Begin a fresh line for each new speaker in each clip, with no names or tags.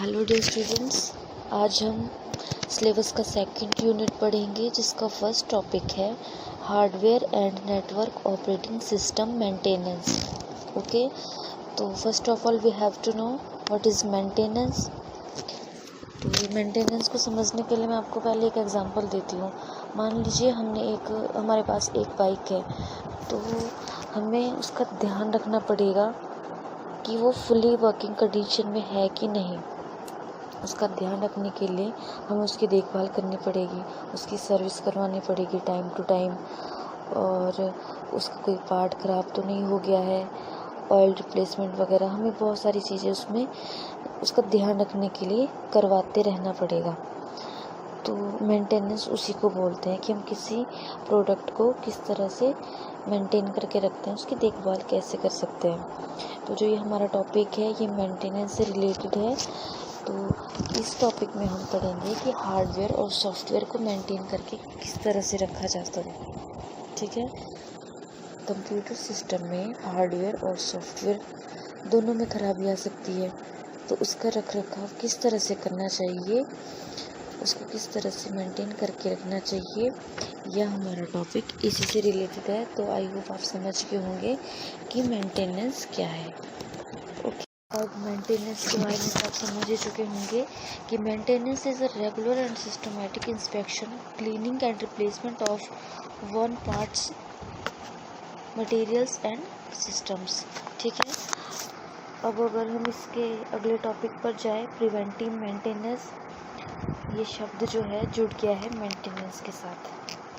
Hello dear students, आज हम syllabus का सेकंड यूनिट पढ़ेंगे जिसका फर्स्ट टॉपिक है hardware and network operating system maintenance. Okay, तो first of all we have to know what is maintenance. तो maintenance को समझने के लिए मैं आपको पहले एक एग्जांपल देती हूँ। मान लीजिए हमारे पास एक बाइक है, तो हमें उसका ध्यान रखना पड़ेगा कि वो फुली वर्किंग कंडीशन में है कि नहीं। उसका ध्यान रखने के लिए हमें उसकी देखभाल करनी पड़ेगी, उसकी सर्विस करवानी पड़ेगी टाइम टू टाइम, और उसका कोई पार्ट ख़राब तो नहीं हो गया है, ऑयल रिप्लेसमेंट वगैरह। हमें बहुत सारी चीज़ें उसमें उसका ध्यान रखने के लिए करवाते रहना पड़ेगा। तो मेंटेनेंस उसी को बोलते हैं कि हम किसी प्रोडक्ट को किस तरह से मेंटेन करके रखते हैं, उसकी देखभाल कैसे कर सकते हैं। तो जो ये हमारा टॉपिक है ये मेंटेनेंस से रिलेटेड है। तो इस टॉपिक में हम पढ़ेंगे कि हार्डवेयर और सॉफ्टवेयर को मेंटेन करके किस तरह से रखा जाता है। ठीक है, कंप्यूटर सिस्टम में हार्डवेयर और सॉफ्टवेयर दोनों में खराबी आ सकती है, तो उसका रख रखाव किस तरह से करना चाहिए, उसको किस तरह से मेंटेन करके रखना चाहिए, यह हमारा टॉपिक इसी से रिलेटेड है। तो आई होप आप समझ गए होंगे कि मेंटेनेंस क्या है। ओके, अब मेंटेनेंस के बारे में आप समझ ही चुके होंगे कि maintenance is a regular and systematic inspection, cleaning and replacement of one parts, materials and systems. ठीक है, अब अगर हम इसके अगले टॉपिक पर जाए, प्रिवेंटिव मेंटेनेंस, ये शब्द जो है जुड़ गया है मेंटेनेंस के साथ,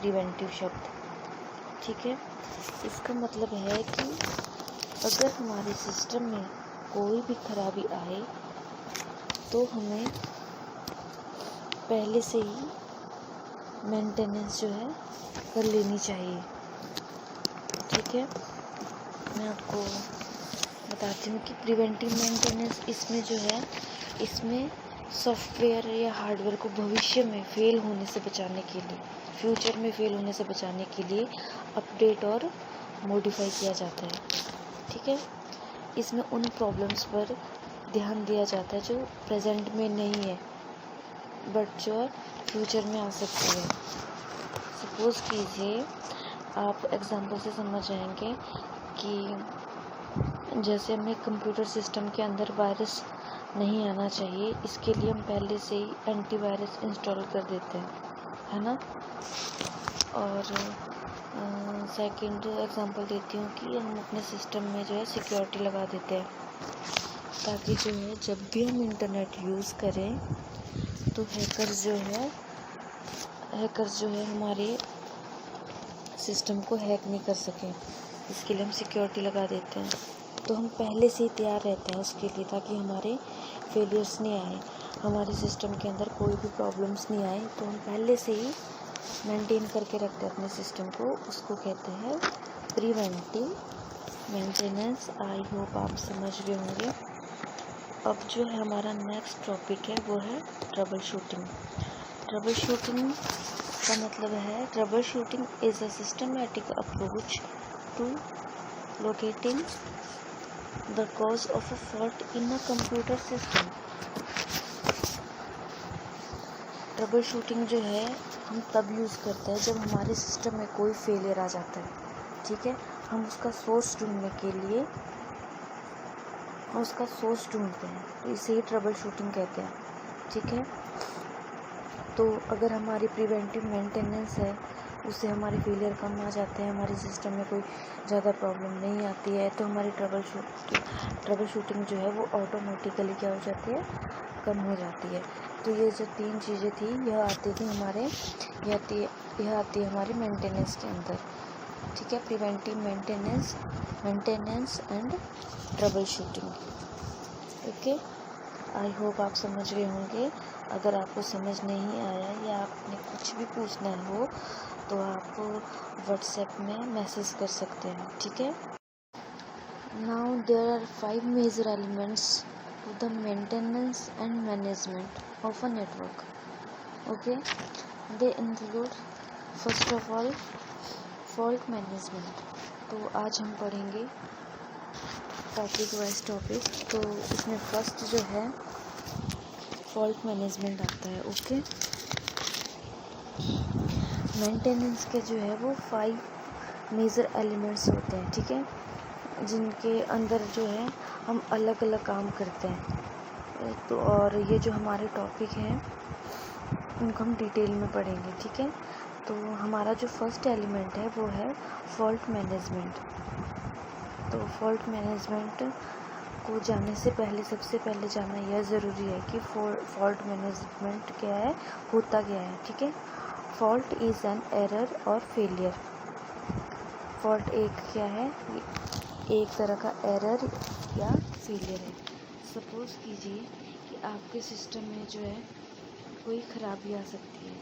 प्रिवेंटिव शब्द। ठीक है, इसका मतलब है कि अगर हमारे सिस्टम में कोई भी खराबी आए तो हमें पहले से ही मेंटेनेंस जो है कर लेनी चाहिए। ठीक है, मैं आपको बताती हूँ कि प्रिवेंटिव मेंटेनेंस इसमें जो है, इसमें सॉफ्टवेयर या हार्डवेयर को भविष्य में फेल होने से बचाने के लिए, फ्यूचर में फेल होने से बचाने के लिए अपडेट और मॉडिफाई किया जाता है। ठीक है, इसमें उन प्रॉब्लम्स पर ध्यान दिया जाता है जो प्रेजेंट में नहीं है बट जो फ्यूचर में आ सकती है। सपोज़ कीजिए, आप एग्जांपल से समझ जाएंगे कि जैसे हमें कंप्यूटर सिस्टम के अंदर वायरस नहीं आना चाहिए, इसके लिए हम पहले से ही एंटीवायरस इंस्टॉल कर देते हैं, है ना। और सेकंड एग्जांपल देती हूँ कि हम अपने सिस्टम में जो है सिक्योरिटी लगा देते हैं, ताकि जो है जब भी हम इंटरनेट यूज़ करें तो हैकर्स जो है हमारे सिस्टम को हैक नहीं कर सकें। इसके लिए हम सिक्योरिटी लगा देते हैं। तो हम पहले से ही तैयार रहते हैं उसके लिए, ताकि हमारे फेलियर्स नहीं आए, हमारे सिस्टम के अंदर कोई भी प्रॉब्लम्स नहीं आए। तो हम पहले से ही मेंटेन करके रखते हैं अपने सिस्टम को, उसको कहते हैं प्रिवेंटिव मेंटेनेंस। आई होप आप समझ गए होंगे। अब जो है हमारा नेक्स्ट टॉपिक है वो है ट्रबल शूटिंग। ट्रबल शूटिंग का मतलब है, trouble shooting is a systematic approach to locating the cause of a fault in a computer system. Trouble shooting जो है हम तब यूज़ करते हैं जब हमारे सिस्टम में कोई फेलियर आ जाता है। ठीक है, हम उसका सोर्स ढूंढते हैं, तो इसे ही ट्रबल शूटिंग कहते हैं। ठीक है, तो अगर हमारी प्रिवेंटिव मेंटेनेंस है, उससे हमारे फेलियर कम आ जाते हैं, हमारे सिस्टम में कोई ज़्यादा प्रॉब्लम नहीं आती है, तो हमारी ट्रबल शूटिंग जो है वो ऑटोमेटिकली क्या हो जाती है, कम हो जाती है। तो ये जो तीन चीज़ें थी यह आती है हमारी मेंटेनेंस के अंदर। ठीक है, preventive maintenance and trouble shooting. Okay, I hope आप समझ गए होंगे। अगर आपको समझ नहीं आया या आपने कुछ भी पूछना हो तो आप व्हाट्सएप में मैसेज कर सकते हैं। ठीक है, now there are 5 major elements to the maintenance and management of a network. Okay, they include first of all fault management. तो आज हम पढ़ेंगे टॉपिक वाइज टॉपिक। तो इसमें फर्स्ट जो है फॉल्ट मैनेजमेंट आता है। ओके, मेंटेनेंस के जो है वो 5 मेजर एलिमेंट्स होते हैं, ठीक है, जिनके अंदर जो है हम अलग अलग काम करते हैं। तो और ये जो हमारे टॉपिक हैं उनको हम डिटेल में पढ़ेंगे, ठीक है। तो हमारा जो फर्स्ट एलिमेंट है वो है फॉल्ट मैनेजमेंट। तो फॉल्ट मैनेजमेंट को जानने से पहले सबसे पहले जानना यह ज़रूरी है कि फॉल्ट मैनेजमेंट क्या है, होता क्या है, ठीक है। फॉल्ट इज़ एन एरर और फेलियर। फॉल्ट एक क्या है, एक तरह का एरर या फेलियर है। सपोज़ कीजिए कि आपके सिस्टम में जो है कोई ख़राबी आ सकती है,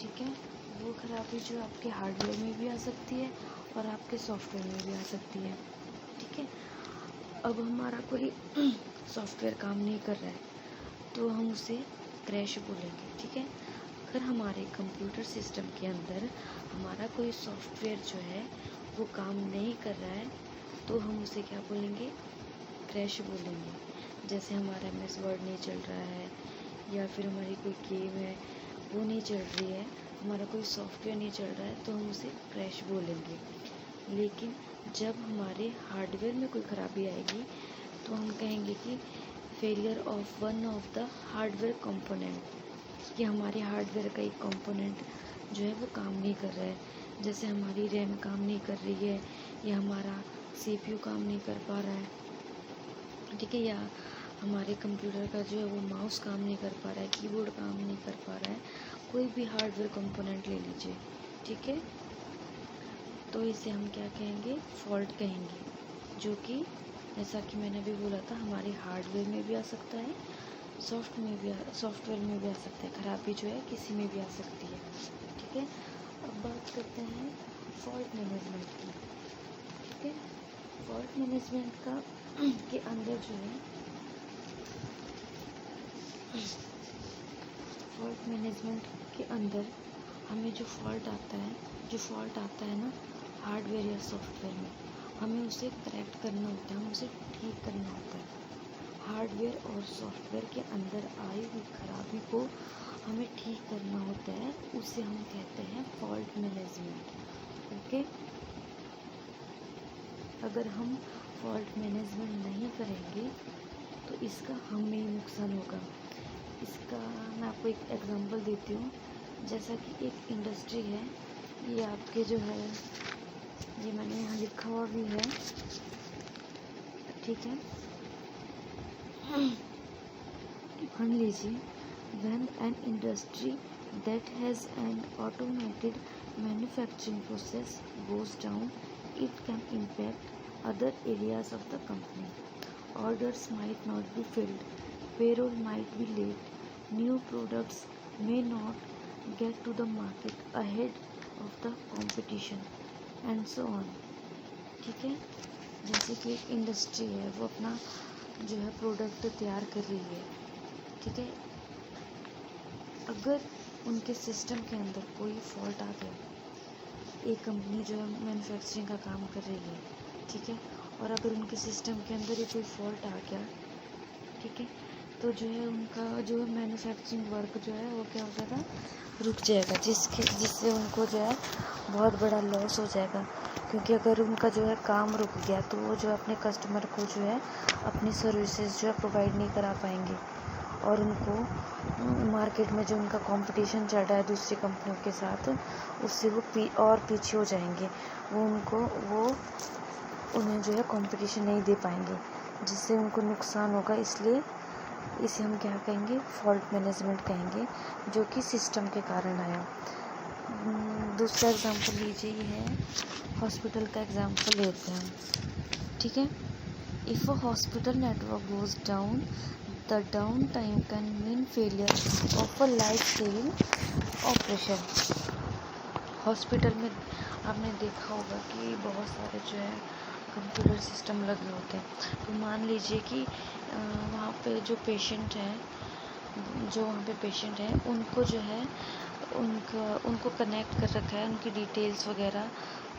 ठीक है। वो ख़राबी जो आपके हार्डवेयर में भी आ सकती है और आपके सॉफ्टवेयर में भी आ सकती है, ठीक है। अब हमारा कोई सॉफ्टवेयर काम नहीं कर रहा है तो हम उसे क्रैश बोलेंगे, ठीक है। अगर हमारे कंप्यूटर सिस्टम के अंदर हमारा कोई सॉफ्टवेयर जो है वो काम नहीं कर रहा है तो हम उसे क्या बोलेंगे, क्रैश बोलेंगे। जैसे हमारा MS वर्ड नहीं चल रहा है या फिर हमारी कोई गेम है वो नहीं चल रही है, हमारा कोई सॉफ्टवेयर नहीं चल रहा है तो हम उसे क्रैश बोलेंगे। लेकिन जब हमारे हार्डवेयर में कोई ख़राबी आएगी तो हम कहेंगे कि failure of one of the hardware component, कि हमारे हार्डवेयर का एक कंपोनेंट जो है वो काम नहीं कर रहा है। जैसे हमारी रैम काम नहीं कर रही है या हमारा CPU काम नहीं कर पा रहा है, ठीक है, या हमारे कंप्यूटर का जो है वो माउस काम नहीं कर पा रहा है, कीबोर्ड काम नहीं कर पा रहा है, कोई भी हार्डवेयर कंपोनेंट ले लीजिए, ठीक है। तो इसे हम क्या कहेंगे, फॉल्ट कहेंगे, जो कि जैसा कि मैंने अभी बोला था हमारे हार्डवेयर में भी आ सकता है, सॉफ्टवेयर में भी आ सकता है। खराबी जो है किसी में भी आ सकती है, ठीक है। अब बात करते हैं फॉल्ट मैनेजमेंट की, ठीक है। फॉल्ट मैनेजमेंट का के अंदर जो है फॉल्ट मैनेजमेंट के अंदर हमें जो फॉल्ट आता है ना हार्डवेयर या सॉफ्टवेयर में, हमें उसे करेक्ट करना होता है, हमें उसे ठीक करना होता है। हार्डवेयर और सॉफ्टवेयर के अंदर आई हुई खराबी को हमें ठीक करना होता है, उसे हम कहते हैं फॉल्ट मैनेजमेंट, ओके। अगर हम फॉल्ट मैनेजमेंट नहीं करेंगे तो इसका हमें ही नुकसान होगा। इसका मैं आपको एक एग्जांपल देती हूँ। जैसा कि एक इंडस्ट्री है, ये आपके जो है ये मैंने यहाँ लिखा हुआ भी है, ठीक है। मान लीजिए when an industry that has an automated manufacturing process goes down, it can impact other areas of the company. Orders might not be filled, payroll might be late, new products may not get to the market ahead of the competition and so on, ठीक है। जैसे कि एक industry है, वो अपना जो है प्रोडक्ट तैयार कर रही है, ठीक है। अगर उनके सिस्टम के अंदर कोई फॉल्ट आ गया, एक कंपनी जो है मैन्युफैक्चरिंग का काम कर रही है, ठीक है, और अगर उनके सिस्टम के अंदर ही कोई फॉल्ट आ गया, ठीक है, तो जो है उनका जो मैन्युफैक्चरिंग वर्क जो है वो क्या हो जाएगा, रुक जाएगा, जिससे उनको जो है बहुत बड़ा लॉस हो जाएगा। क्योंकि अगर उनका जो है काम रुक गया तो वो जो अपने कस्टमर को जो है अपनी सर्विसेज जो है प्रोवाइड नहीं करा पाएंगे, और उनको मार्केट में जो उनका कंपटीशन चल रहा है दूसरी कंपनियों के साथ, उससे वो और पीछे हो जाएंगे। वो उन्हें जो है कंपटीशन नहीं दे पाएंगे, जिससे उनको नुकसान होगा। इसलिए इसे हम क्या कहेंगे, फॉल्ट मैनेजमेंट कहेंगे, जो कि सिस्टम के कारण आया। दूसरा एग्जांपल लीजिए, ये है हॉस्पिटल का एग्जांपल लेते हैं, ठीक है। If a hospital network goes down, the down time can mean failure of a life saving operation. Hospital में आपने देखा होगा कि बहुत सारे जो है कंप्यूटर सिस्टम लगे होते हैं। तो मान लीजिए कि वहाँ पे जो पेशेंट हैं उनको जो है उनको कनेक्ट कर रखा है, उनकी डिटेल्स वगैरह,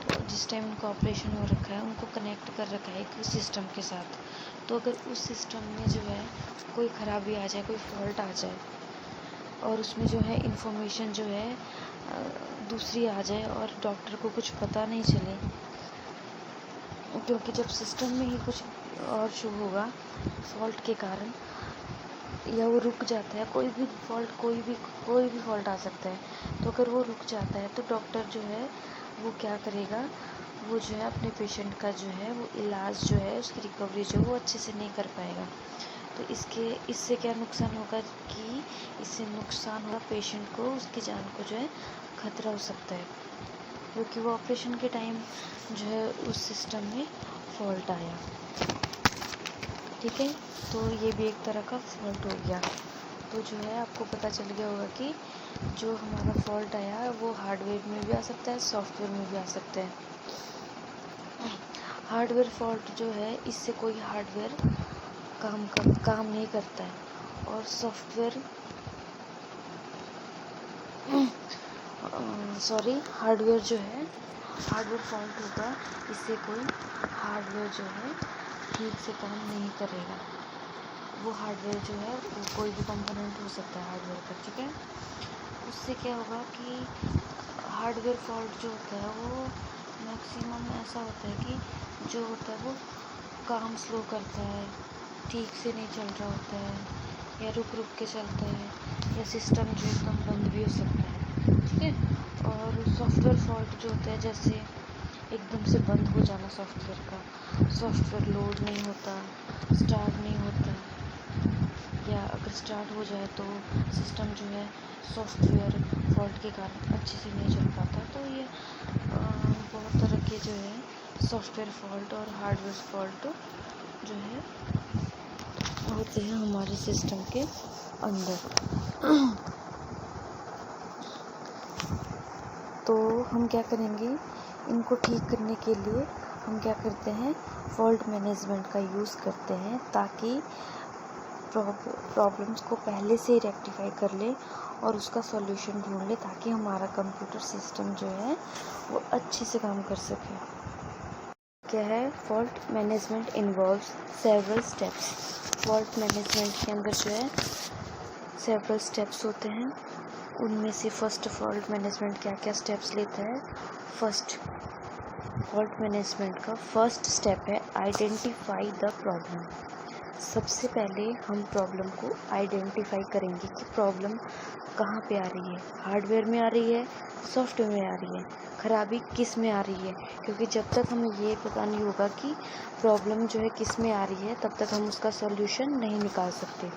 तो जिस टाइम उनका ऑपरेशन हो रखा है उनको कनेक्ट कर रखा है एक सिस्टम के साथ, तो अगर उस सिस्टम में जो है कोई ख़राबी आ जाए, कोई फॉल्ट आ जाए और उसमें जो है इंफॉर्मेशन जो है दूसरी आ जाए और डॉक्टर को कुछ पता नहीं चले, क्योंकि जब सिस्टम में ही कुछ और शो होगा फॉल्ट के कारण, या वो रुक जाता है, कोई भी फॉल्ट आ सकता है, तो अगर वो रुक जाता है तो डॉक्टर जो है वो क्या करेगा, वो जो है अपने पेशेंट का जो है वो इलाज जो है, उसकी रिकवरी जो है वो अच्छे से नहीं कर पाएगा। तो इससे क्या नुकसान होगा कि इससे नुकसान होगा पेशेंट को, उसकी जान को जो है खतरा हो सकता है, क्योंकि वो ऑपरेशन के टाइम जो है उस सिस्टम में फॉल्ट आया। ठीक है, तो ये भी एक तरह का फॉल्ट हो गया। तो जो है आपको पता चल गया होगा कि जो हमारा फॉल्ट आया वो हार्डवेयर में भी आ सकता है, सॉफ्टवेयर में भी आ सकता है। हार्डवेयर फॉल्ट जो है, इससे कोई हार्डवेयर काम नहीं करता है, और हार्डवेयर जो है, हार्डवेयर फॉल्ट होगा, इससे कोई हार्डवेयर जो है ठीक से काम नहीं करेगा। वो हार्डवेयर जो है वो कोई भी कंपोनेंट हो सकता है हार्डवेयर का। ठीक है, उससे क्या होगा कि हार्डवेयर फॉल्ट जो होता है वो मैक्सिमम ऐसा होता है कि जो होता है वो काम स्लो करता है, ठीक से नहीं चल रहा होता है, या रुक रुक के चलता है, या सिस्टम जो एकदम बंद भी हो सकता है। ठीक है, और सॉफ्टवेयर फॉल्ट जो होता है, जैसे एकदम से बंद हो जाना सॉफ्टवेयर का, सॉफ्टवेयर लोड नहीं होता, स्टार्ट नहीं होता, या अगर स्टार्ट हो जाए तो सिस्टम जो है सॉफ्टवेयर फॉल्ट के कारण अच्छे से नहीं चल पाता। तो ये बहुत तरह के जो है सॉफ्टवेयर फॉल्ट और हार्डवेयर फॉल्ट जो है होते हैं हमारे सिस्टम के अंदर। तो हम क्या करेंगे, इनको ठीक करने के लिए हम क्या करते हैं, फॉल्ट मैनेजमेंट का यूज़ करते हैं, ताकि प्रॉब्लम्स को पहले से ही रेक्टिफाई कर ले और उसका सॉल्यूशन ढूंढ ले, ताकि हमारा कंप्यूटर सिस्टम जो है वो अच्छे से काम कर सके। क्या है, fault management involves several steps. Fault management के अंदर जो है सेवरल स्टेप्स होते हैं, उनमें से फर्स्ट फॉल्ट मैनेजमेंट क्या क्या स्टेप्स लेता है। फर्स्ट फॉल्ट मैनेजमेंट का फर्स्ट स्टेप है आइडेंटिफाई द प्रॉब्लम। सबसे पहले हम प्रॉब्लम को आइडेंटिफाई करेंगे कि प्रॉब्लम कहाँ पे आ रही है, हार्डवेयर में आ रही है, सॉफ्टवेयर में आ रही है, खराबी किस में आ रही है, क्योंकि जब तक हमें ये पता नहीं होगा कि प्रॉब्लम जो है किस में आ रही है, तब तक हम उसका सॉल्यूशन नहीं निकाल सकते।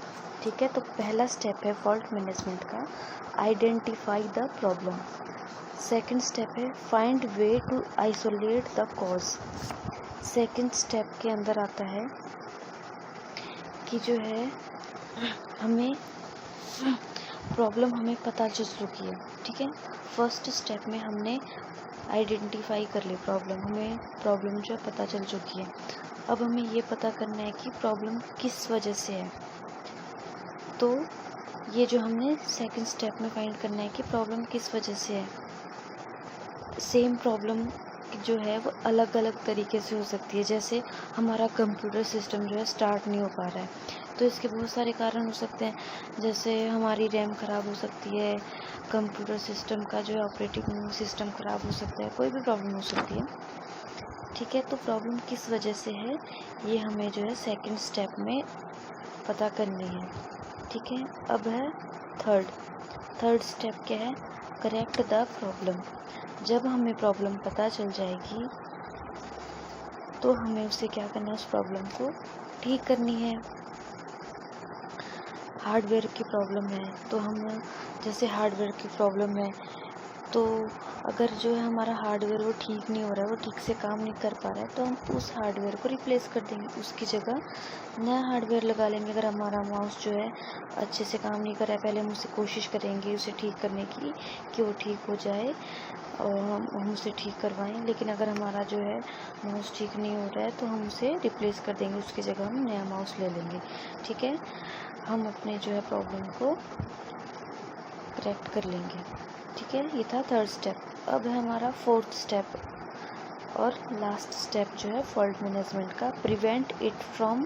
ठीक है, तो पहला स्टेप है फॉल्ट मैनेजमेंट का identify the problem. Second step है find way to isolate the cause. Second step के अंदर आता है कि जो है हमें प्रॉब्लम हमें पता चल चुकी है। ठीक है, फर्स्ट स्टेप में हमने आइडेंटिफाई कर ली प्रॉब्लम, हमें प्रॉब्लम जो पता चल चुकी है। अब हमें ये पता करना है कि प्रॉब्लम किस वजह से है। तो ये जो हमने सेकंड स्टेप में फाइंड करना है कि प्रॉब्लम किस वजह से है। सेम प्रॉब्लम जो है वो अलग अलग तरीके से हो सकती है, जैसे हमारा कंप्यूटर सिस्टम जो है स्टार्ट नहीं हो पा रहा है, तो इसके बहुत सारे कारण हो सकते हैं, जैसे हमारी रैम ख़राब हो सकती है, कंप्यूटर सिस्टम का जो है ऑपरेटिंग सिस्टम ख़राब हो सकता है, कोई भी प्रॉब्लम हो सकती है। ठीक है, तो प्रॉब्लम किस वजह से है ये हमें जो है सेकंड स्टेप में पता करनी है। ठीक है, अब है थर्ड स्टेप क्या है, करेक्ट द प्रॉब्लम। जब हमें प्रॉब्लम पता चल जाएगी तो हमें उसे क्या करना है, उस प्रॉब्लम को ठीक करनी है। हार्डवेयर की प्रॉब्लम है तो हम, जैसे हार्डवेयर की प्रॉब्लम है तो अगर जो है हमारा हार्डवेयर वो ठीक नहीं हो रहा है, वो ठीक से काम नहीं कर पा रहा है, तो हम उस हार्डवेयर को रिप्लेस कर देंगे, उसकी जगह नया हार्डवेयर लगा लेंगे। अगर हमारा माउस जो है अच्छे से काम नहीं कर रहा है, पहले हम उसे कोशिश करेंगे उसे ठीक करने की कि वो ठीक हो जाए और हम उसे ठीक करवाएं। लेकिन अगर हमारा जो है माउस ठीक नहीं हो रहा है तो हम उसे रिप्लेस कर देंगे, उसकी जगह हम नया माउस ले लेंगे। ठीक है, हम अपने जो है प्रॉब्लम को करेक्ट कर लेंगे। ठीक है, ये था थर्ड स्टेप। अब है हमारा फोर्थ स्टेप और लास्ट स्टेप जो है फॉल्ट मैनेजमेंट का, prevent it from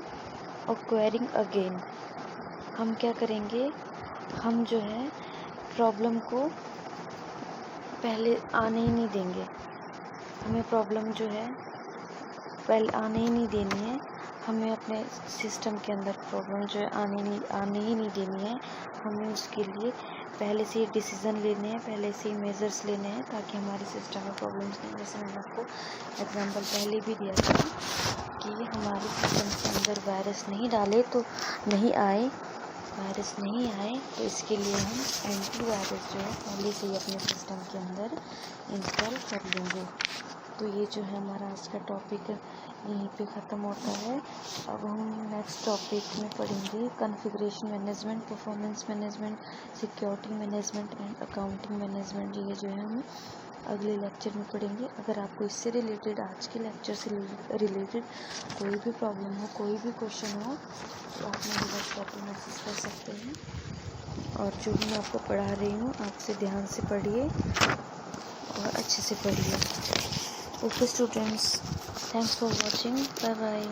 occurring again। हम क्या करेंगे, हम जो है प्रॉब्लम को पहले आने ही नहीं देंगे। हमें प्रॉब्लम जो है पहले आने ही नहीं देनी है। हमें अपने सिस्टम के अंदर प्रॉब्लम जो है आने ही नहीं देनी है। हमें उसके लिए पहले से ही डिसीज़न लेने हैं, पहले से ही मेजर्स लेने हैं, ताकि हमारे सिस्टम में प्रॉब्लम्स नहीं। जैसे मैंने आपको एग्जांपल पहले भी दिया था कि हमारे सिस्टम के अंदर वायरस नहीं डाले तो वायरस नहीं आए, तो इसके लिए हम एंटीवायरस जो है पहले से ही अपने सिस्टम के अंदर इंस्टॉल कर लेंगे। तो ये जो है हमारा आज का टॉपिक यहीं पे ख़त्म होता है। अब हम नेक्स्ट टॉपिक में पढ़ेंगे configuration management, performance management, security management and accounting management. ये जो है हम अगले लेक्चर में पढ़ेंगे। अगर आपको इससे रिलेटेड, आज के लेक्चर से रिलेटेड कोई भी प्रॉब्लम हो, कोई भी क्वेश्चन हो, तो आप मेरे व्हाट्सएप पे मैसेज कर सकते हैं। और जो भी मैं आपको पढ़ा रही हूँ, आपसे ध्यान से पढ़िए और अच्छे से पढ़िए। Okay students, thanks for watching, bye bye.